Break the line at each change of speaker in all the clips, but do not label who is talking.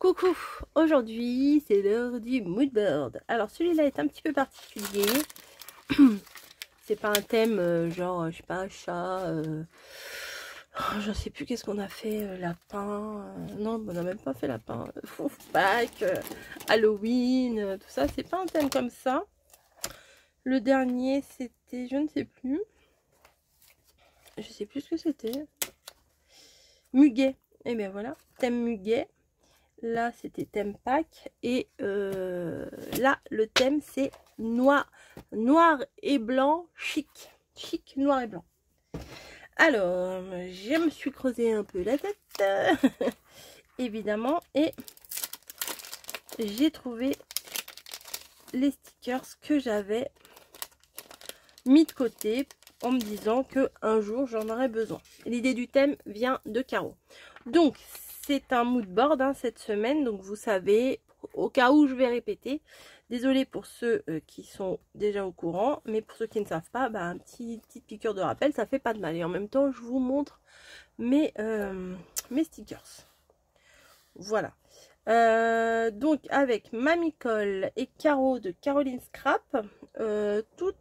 Coucou, aujourd'hui c'est l'heure du mood board. Alors celui-là est un petit peu particulier. C'est pas un thème genre, je sais pas, chat, je sais plus qu'est-ce qu'on a fait, lapin, non on n'a même pas fait lapin, Pâques, Halloween, tout ça, c'est pas un thème comme ça. Le dernier c'était, je ne sais plus ce que c'était, muguet, et bien voilà, thème muguet. Là, c'était thème Pâques. Et là, le thème, c'est noir. Noir et blanc, chic. Chic, noir et blanc. Alors, je me suis creusé un peu la tête. Évidemment. Et j'ai trouvé les stickers que j'avais mis de côté en me disant que un jour, j'en aurais besoin. L'idée du thème vient de Caro. Donc, c'est un mood board cette semaine, donc vous savez, au cas où je vais répéter, désolée pour ceux qui sont déjà au courant, mais pour ceux qui ne savent pas, un petite piqûre de rappel, ça fait pas de mal. Et en même temps, je vous montre mes stickers. Voilà. Donc avec Mamicole et Caro de Caroline Scrap, toutes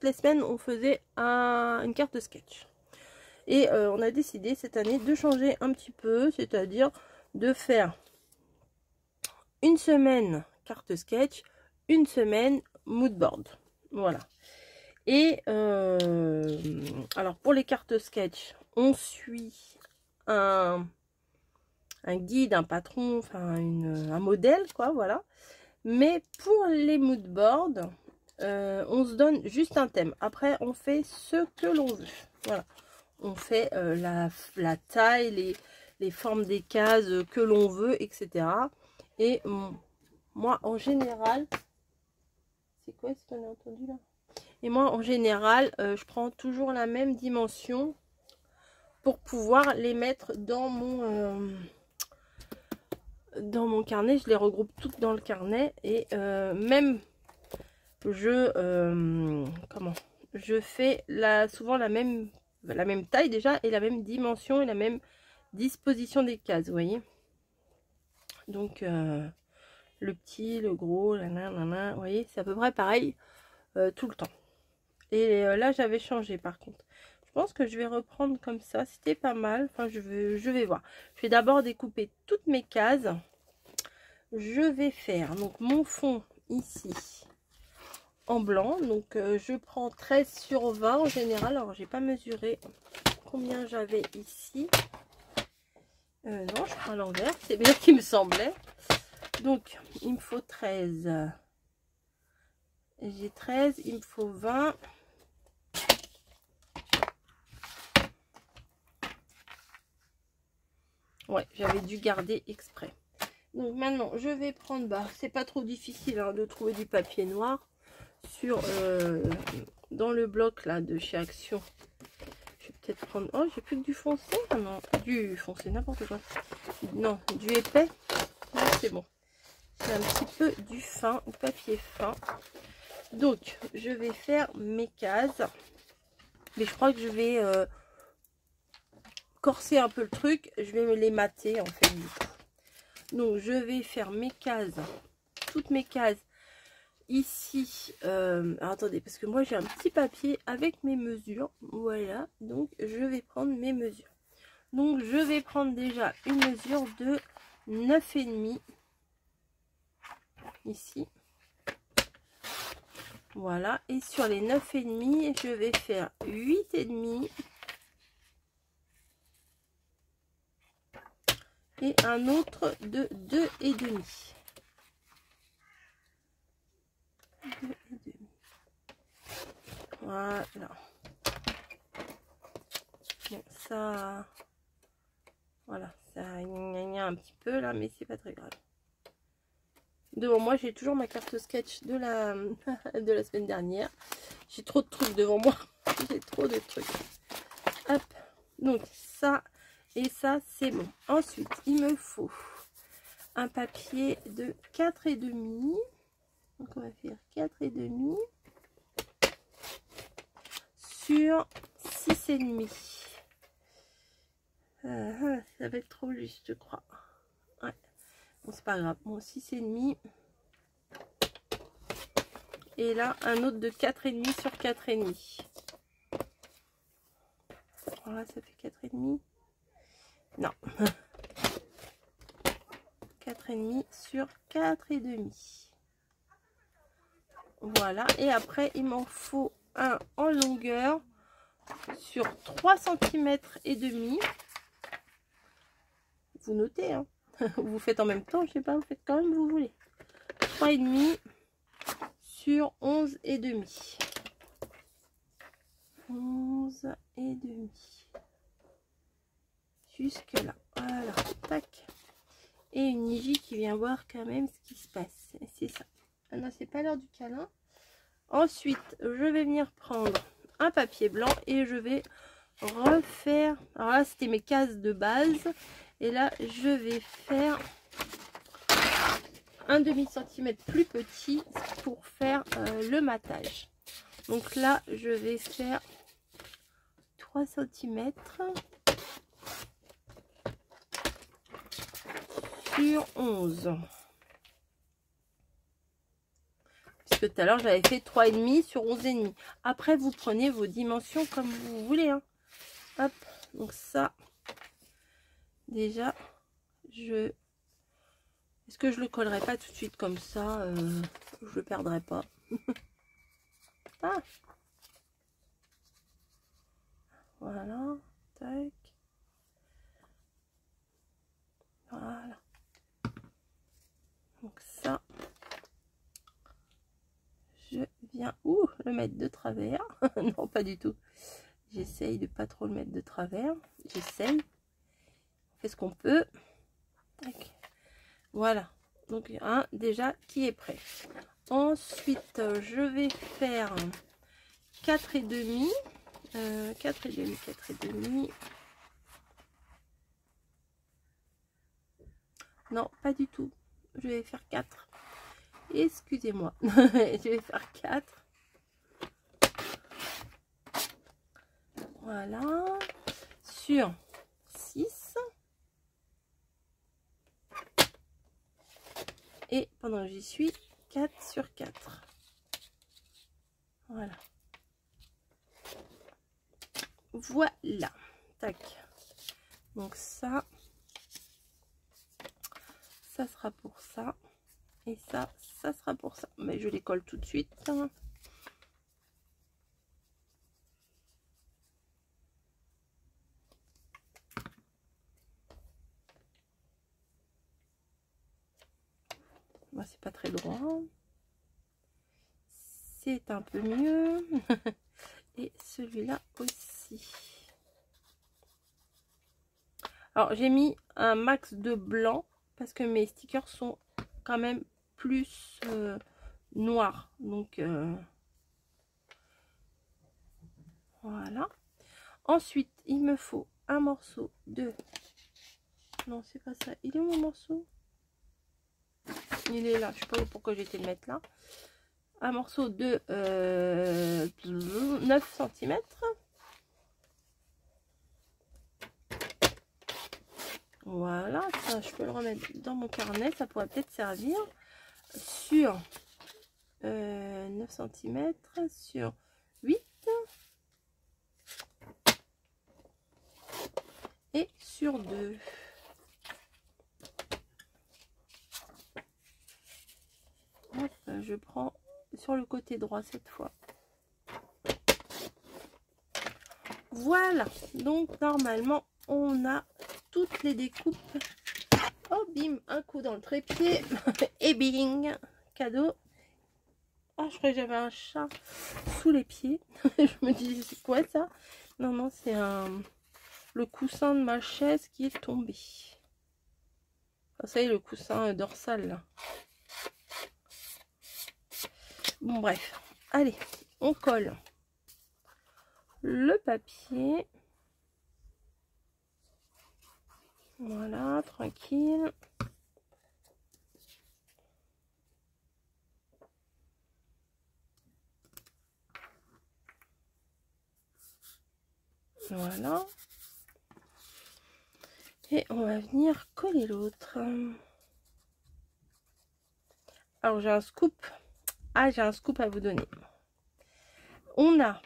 les semaines, on faisait une carte de sketch. Et on a décidé cette année de changer un petit peu, c'est-à-dire de faire une semaine carte sketch, une semaine mood board. Voilà. Et alors pour les cartes sketch, on suit un guide, un patron, enfin un modèle, quoi, voilà. Mais pour les mood boards, on se donne juste un thème. Après, on fait ce que l'on veut. Voilà. On fait la taille, les formes des cases que l'on veut, etc. Et moi, en général, c'est quoi ce qu'on a entendu là? Et moi, en général, je prends toujours la même dimension pour pouvoir les mettre dans mon carnet. Je les regroupe toutes dans le carnet et même je fais souvent la même taille déjà et la même dimension et la même disposition des cases, vous voyez. Donc le petit, le gros, vous voyez, c'est à peu près pareil tout le temps. Et là j'avais changé par contre. Je pense que je vais reprendre comme ça, c'était pas mal. Enfin je vais voir. Je vais d'abord découper toutes mes cases. Je vais faire donc mon fond ici en blanc, donc je prends 13 sur 20 en général. Alors j'ai pas mesuré combien j'avais ici, non je prends à l'envers, c'est bien ce qui me semblait. Donc il me faut 13, j'ai 13, il me faut 20, ouais j'avais dû garder exprès. Donc maintenant je vais prendre, c'est pas trop difficile de trouver du papier noir sur dans le bloc là de chez Action. Je vais peut-être prendre, oh j'ai plus que du foncé, ah non, du foncé n'importe quoi, non du épais, c'est bon, c'est un petit peu du fin, du papier fin. Donc je vais faire mes cases, mais je crois que je vais corser un peu le truc, je vais me les mater en fait. Donc je vais faire mes cases, toutes mes cases ici. Alors, attendez, parce que moi j'ai un petit papier avec mes mesures, voilà, donc je vais prendre mes mesures. Donc je vais prendre déjà une mesure de 9,5 ici, voilà, et sur les 9,5 je vais faire 8,5 et un autre de 2,5. Voilà. Bon, ça, voilà, ça gna un petit peu là, mais c'est pas très grave. Devant moi, j'ai toujours ma carte sketch de la semaine dernière. J'ai trop de trucs devant moi. J'ai trop de trucs. Hop. Donc ça et ça, c'est bon. Ensuite, il me faut un papier de 4,5. Donc on va faire 4,5 sur 6,5. Ça va être trop juste, je crois. Ouais. Bon, c'est pas grave. Bon, 6,5. Et là, un autre de 4,5 sur 4,5. Voilà, ça fait 4,5. Non. 4,5 sur 4,5. Voilà. Et après, il m'en faut un en longueur sur 3 cm et demi. Vous notez, hein. Vous faites en même temps, je sais pas, vous faites quand même vous voulez. 3,5 sur 11,5. 11,5. Jusque là. Voilà. Tac. Et une Niji qui vient voir quand même ce qui se passe. C'est ça. Ah non, c'est pas l'heure du câlin. Ensuite, je vais venir prendre un papier blanc et je vais refaire. Alors là, c'était mes cases de base. Et là, je vais faire un demi-centimètre plus petit pour faire le matage. Donc là, je vais faire 3 cm sur 11. Puisque tout à l'heure, j'avais fait 3,5 sur 11,5. Après, vous prenez vos dimensions comme vous voulez, hein. Hop, donc ça, déjà, est-ce que je le collerai pas tout de suite comme ça, je le perdrai pas. Ah. Voilà, tac. Voilà. Donc ça, je viens le mettre de travers. Non, pas du tout. J'essaye de pas trop le mettre de travers. J'essaye. On fait ce qu'on peut. Tac. Voilà. Donc un déjà qui est prêt. Ensuite, je vais faire 4,5. 4,5, 4,5. Non, pas du tout. Je vais faire 4. Excusez-moi. Je vais faire 4. Voilà. Sur 6. Et pendant que j'y suis, 4 sur 4. Voilà. Voilà. Tac. Donc ça sera pour ça. Et ça sera pour ça. Mais je les colle tout de suite. Moi, c'est pas très droit. C'est un peu mieux. Et celui-là aussi. Alors, j'ai mis un max de blanc parce que mes stickers sont quand même plus noirs. Donc, voilà. Ensuite, il me faut un morceau de... Non, c'est pas ça. Il est où mon morceau? Il est là. Je sais pas pourquoi j'ai été le mettre là. Un morceau de 9 cm. Voilà, ça je peux le remettre dans mon carnet, ça pourrait peut-être servir. Sur 9 cm, sur 8 et sur 2. Hop, je prends sur le côté droit cette fois. Voilà, donc normalement on a toutes les découpes. Oh bim, un coup dans le trépied et bing, cadeau. Ah, je croyais que j'avais un chat sous les pieds. Je me dis c'est quoi ça? Non, non, c'est le coussin de ma chaise qui est tombé. Enfin, ça y est, le coussin dorsal là. Bon bref, allez, on colle le papier. Voilà, tranquille. Voilà. Et on va venir coller l'autre. Alors j'ai un scoop. Ah, j'ai un scoop à vous donner. On a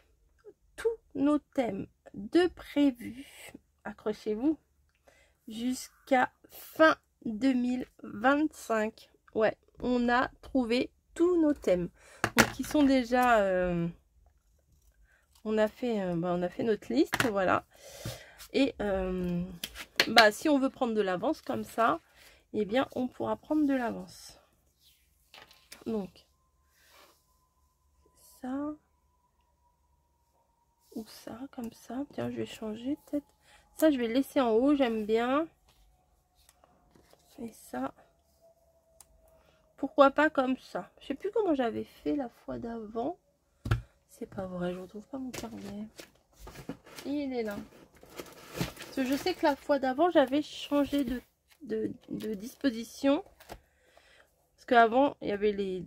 tous nos thèmes de prévus. Accrochez-vous. Jusqu'à fin 2025. Ouais, on a trouvé tous nos thèmes. Donc qui sont déjà... on a fait notre liste, voilà. Et bah, si on veut prendre de l'avance comme ça, eh bien on pourra prendre de l'avance. Donc ça ou ça, comme ça. Tiens, je vais changer peut-être. Ça, je vais le laisser en haut, j'aime bien. Et ça, pourquoi pas comme ça. Je sais plus comment j'avais fait la fois d'avant. C'est pas vrai, je retrouve pas mon carnet. Il est là. Parce que je sais que la fois d'avant, j'avais changé de disposition. Parce qu'avant, il y avait les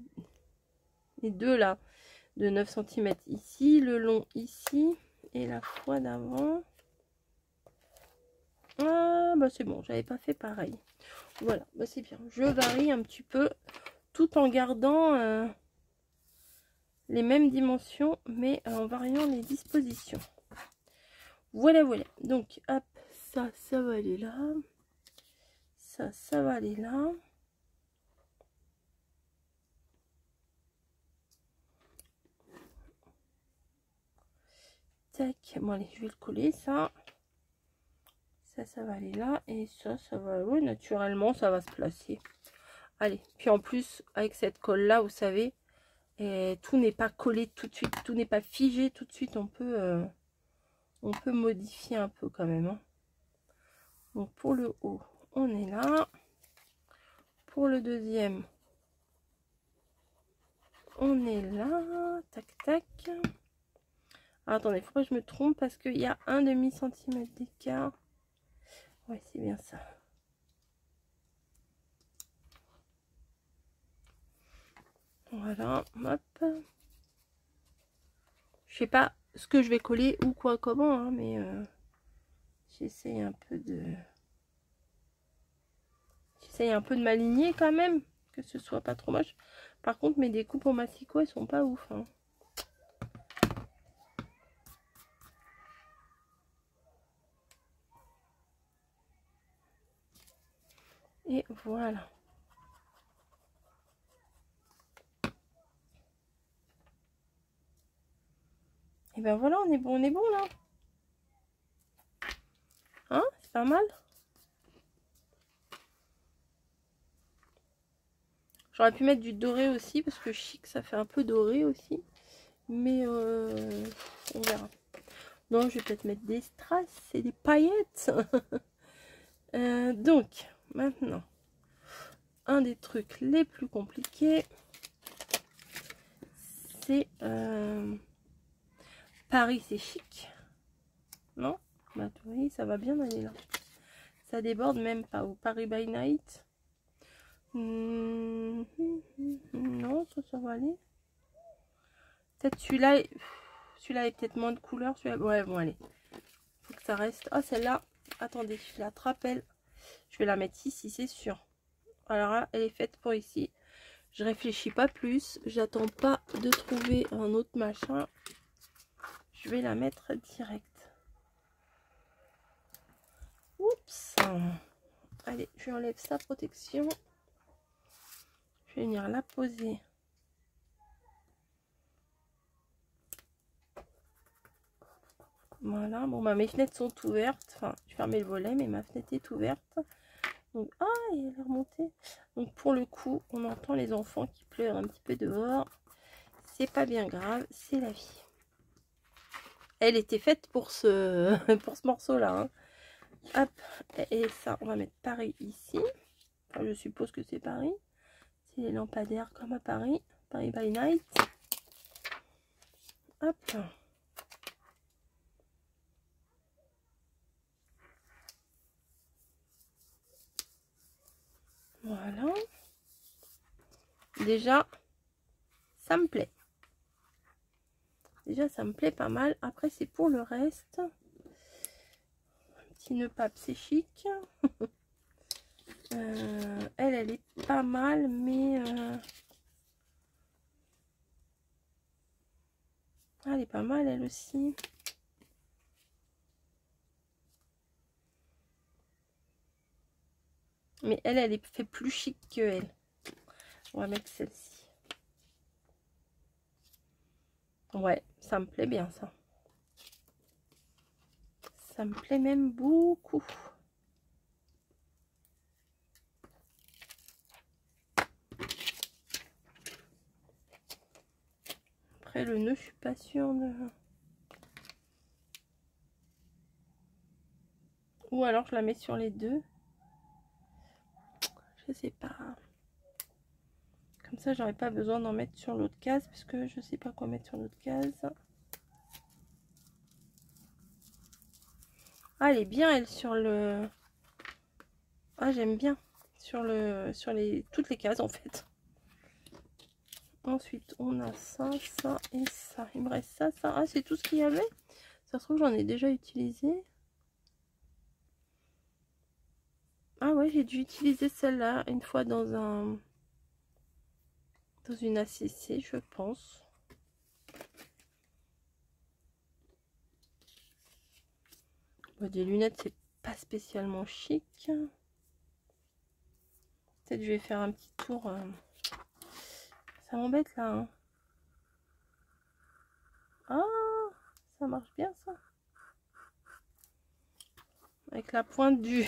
deux là, de 9 cm ici, le long ici. Et la fois d'avant... Ah, bah c'est bon, j'avais pas fait pareil. Voilà, bah c'est bien. Je varie un petit peu tout en gardant les mêmes dimensions, mais en variant les dispositions. Voilà, voilà. Donc, hop, ça va aller là. Ça va aller là. Tac, bon allez, je vais le coller, ça. Ça va aller là. Et ça va, oui, naturellement, ça va se placer. Allez, puis en plus, avec cette colle-là, vous savez, et tout n'est pas collé tout de suite, tout n'est pas figé tout de suite. On peut modifier un peu quand même. Hein. Donc pour le haut, on est là. Pour le deuxième, on est là. Tac, tac. Ah, attendez, il faut pas que je me trompe parce qu'il y a 1,5 cm d'écart. Ouais, c'est bien ça. Voilà, hop. Je sais pas ce que je vais coller ou quoi, comment, hein, mais j'essaye un peu de... J'essaye un peu de m'aligner quand même, que ce soit pas trop moche. Par contre, mes découpes au massicot, elles sont pas ouf. Hein. Et voilà. Et ben voilà, on est bon là. Hein, c'est pas mal. J'aurais pu mettre du doré aussi, parce que chic, ça fait un peu doré aussi. Mais on verra. Non, je vais peut-être mettre des strass et des paillettes. Donc, maintenant, un des trucs les plus compliqués, c'est Paris, c'est chic. Non? Bah, oui, ça va bien aller là. Ça déborde même pas. Ou Paris by Night. Non, ça va aller. Peut-être celui-là est peut-être moins de couleur. Ouais, bon, allez. Faut que ça reste. Ah, celle-là, attendez, je l'attrape, elle. Je vais la mettre ici, c'est sûr. Alors là, elle est faite pour ici. Je réfléchis pas plus. J'attends pas de trouver un autre machin. Je vais la mettre direct. Oups. Allez, je lui enlève sa protection. Je vais venir la poser. Voilà. Bon, bah, mes fenêtres sont ouvertes. Enfin, je fermais le volet, mais ma fenêtre est ouverte. Donc, ah, il est remonté. Donc, pour le coup, on entend les enfants qui pleurent un petit peu dehors. C'est pas bien grave, c'est la vie. Elle était faite pour ce, pour ce morceau-là. Hein. Hop, et ça, on va mettre Paris ici. Enfin, je suppose que c'est Paris. C'est les lampadaires comme à Paris. Paris by Night. Hop. Voilà. Déjà, ça me plaît. Déjà, ça me plaît pas mal. Après, c'est pour le reste. Un petit nœud pape, c'est chic. Elle est pas mal, mais Ah, elle est pas mal, elle aussi. Mais elle est fait plus chic que elle. On va mettre celle-ci. Ouais, ça me plaît bien, ça. Ça me plaît même beaucoup. Après, le nœud, je suis pas sûre de... Ou alors, je la mets sur les deux. Je sais pas. Comme ça, j'aurais pas besoin d'en mettre sur l'autre case. Parce que je sais pas quoi mettre sur l'autre case. Ah, elle est bien, elle, sur le... Ah, j'aime bien. Sur toutes les cases, en fait. Ensuite, on a ça, ça et ça. Il me reste ça, ça. Ah, c'est tout ce qu'il y avait. Ça se trouve, j'en ai déjà utilisé. Ah ouais, j'ai dû utiliser celle-là une fois dans une ACC, je pense. Bon, des lunettes, c'est pas spécialement chic. Peut-être je vais faire un petit tour. Ça m'embête là. Hein. Ah, ça marche bien ça. Avec la pointe du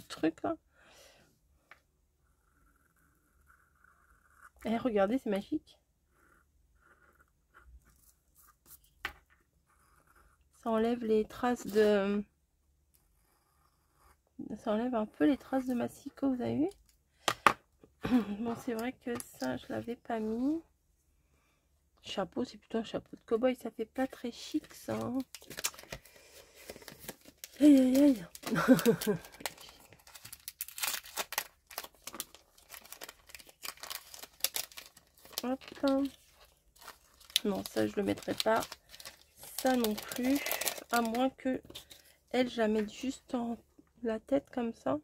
truc là. Eh, regardez, c'est magique. Ça enlève les traces de... Ça enlève un peu les traces de massicot, vous avez vu? Bon, c'est vrai que ça, je l'avais pas mis. Chapeau, c'est plutôt un chapeau de cow-boy. Ça fait pas très chic, ça. Hein. Aïe, aïe, aïe. Hop. Non, ça, je le mettrai pas. Ça non plus. À moins que elle, je la mette juste en la tête comme ça.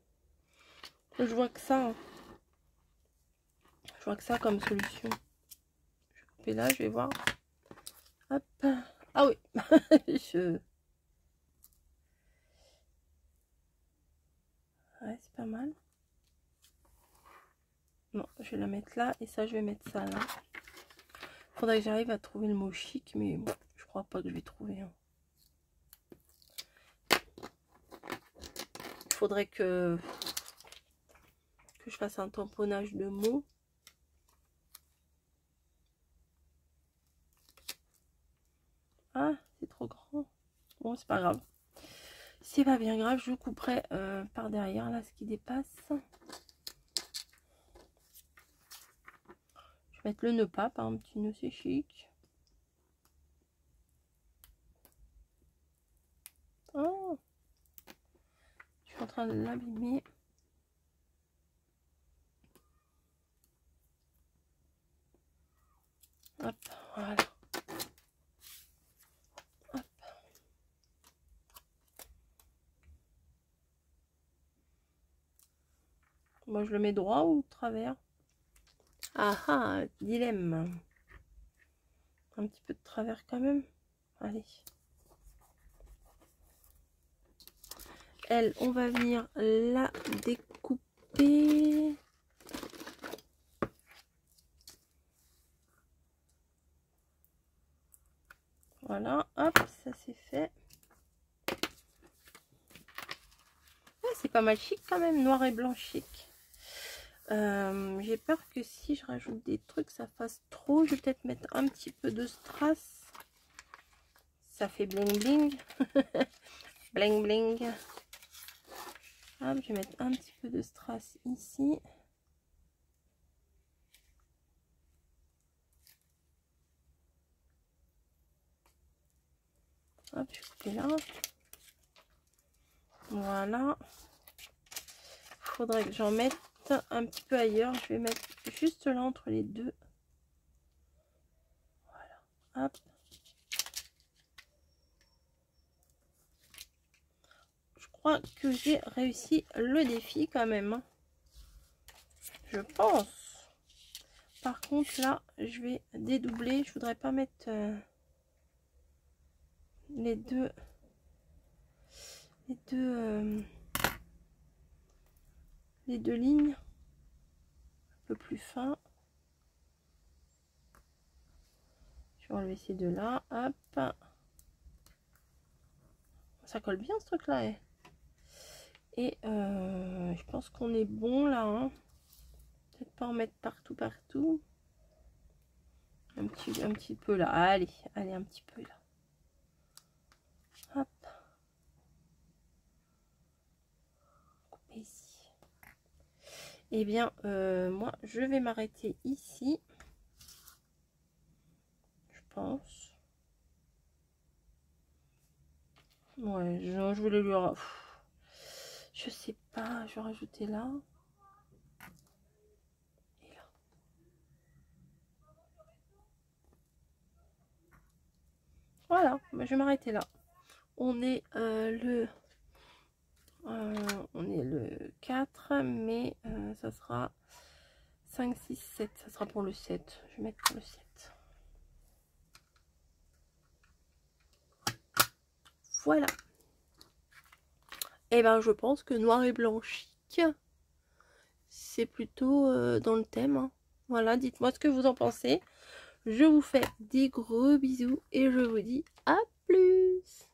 Je vois que ça. Hein. Je vois que ça comme solution. Je vais couper là, je vais voir. Hop. Ah oui. Ouais, c'est pas mal. Non, je vais la mettre là. Et ça, je vais mettre ça là. Faudrait que j'arrive à trouver le mot chic. Mais bon, je crois pas que je vais trouver. Hein. Faudrait que je fasse un tamponnage de mots. Ah, c'est trop grand. Bon, c'est pas grave. C'est pas bien grave, je couperai par derrière là ce qui dépasse. Je vais mettre le nœud pape, un petit nœud, c'est chic. Oh, je suis en train de l'abîmer. Hop, voilà. Hop. Moi, je le mets droit ou de travers? Ah ah, dilemme. Un petit peu de travers quand même. Allez. Elle, on va venir la découper. Voilà, hop, ça c'est fait. Ouais, c'est pas mal chic quand même, noir et blanc chic. J'ai peur que si je rajoute des trucs, ça fasse trop. Je vais peut-être mettre un petit peu de strass. Ça fait bling bling. Bling bling. Hop, je vais mettre un petit peu de strass ici. Hop, je vais couper là. Voilà. Il faudrait que j'en mette un petit peu ailleurs. Je vais mettre juste là entre les deux. Voilà. Hop. Je crois que j'ai réussi le défi quand même. Je pense. Par contre là, je vais dédoubler. Je voudrais pas mettre... les deux lignes un peu plus fin. Je vais enlever ces deux là, hop, ça colle bien ce truc là, hein. Et je pense qu'on est bon là, hein. Peut-être pas en mettre partout, un petit peu là, allez un petit peu là, hop, couper ici. Et bien moi je vais m'arrêter ici, je pense. Ouais, je voulais lui... Je sais pas, je vais rajouter là. Et là. Voilà, je vais m'arrêter là. On est le 4, mais ça sera 5, 6, 7. Ça sera pour le 7. Je vais mettre pour le 7. Voilà. Et ben je pense que noir et blanc chic, c'est plutôt dans le thème, hein. Voilà, dites-moi ce que vous en pensez. Je vous fais des gros bisous et je vous dis à plus.